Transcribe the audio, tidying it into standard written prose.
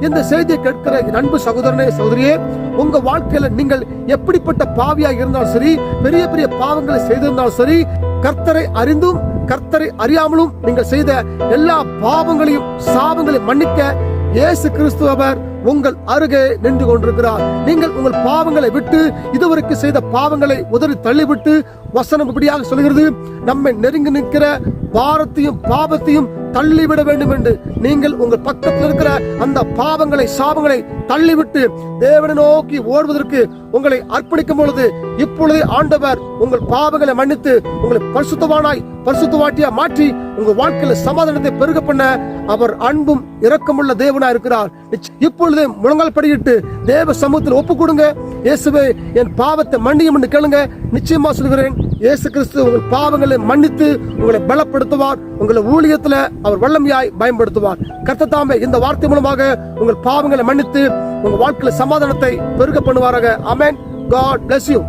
இந்த செய்தியை கேட்கிற அன்பு சகோதரனே சகோதரியே, உங்க வாழ்க்கையில நீங்கள் எப்படிப்பட்ட பாவியாக இருந்தாலும் சரி, பெரிய பெரிய பாவங்களை செய்திருந்தாலும் சரி, கர்த்தரை அறிந்தும் கர்த்தரை அறியாமலும் நீங்கள் செய்த எல்லா பாவங்களையும் சாபங்களையும் மன்னிக்க இயேசு கிறிஸ்து அவர் உங்கள் அருகே நின்று கொண்டிருக்கிறார். நீங்கள் உங்கள் பாவங்களை விட்டு இதுவரைக்கும் செய்த பாவங்களை உதறி தள்ளிவிட்டு, வசனம் இப்படியாக சொல்கிறது, நம்மை நெருங்கி நிற்கிற பாரத்தையும் பாவத்தையும் தள்ளிவிட வேண்டும் என்று நீங்கள் உங்கள் பக்கத்தில் இருக்கிற அந்த பாவங்களை சாபங்களை தள்ளிவிட்டு தேவனை நோக்கி ஓடுவதற்கு உங்களை அர்ப்பணிக்கும் பொழுது, இப்பொழுது ஆண்டவர் உங்கள் பாவங்களை மன்னித்து உங்களை பரிசுத்தவானாய் பரிசுத்தவாட்டியா மாற்றி உங்கள் வாழ்க்கையில சமாதானத்தை பெருக பண்ண அவர் அன்பும் இரக்கமுள்ள தேவனா இருக்கிறார். இப்பொழுது முழங்கால் படியிட்டு தேவ சமூகத்தில் ஒப்பு கொடுங்க. இயேசுவே, என் பாவத்தை மன்னியும் என்று கேளுங்க. நிச்சயமா சொல்கிறேன், இயேசு கிறிஸ்து உங்கள் பாவங்களை மன்னித்து உங்களை பலப்படுத்துவார். உங்களை ஊழியத்துல அவர் வல்லமையாய் பயன்படுத்துவார். கர்த்தர் தாமே இந்த வார்த்தை மூலமாக உங்கள் பாவங்களை மன்னித்து உங்கள் வாழ்க்கையில சமாதானத்தை பெருக பண்ணுவாராக. ஆமென். God bless you.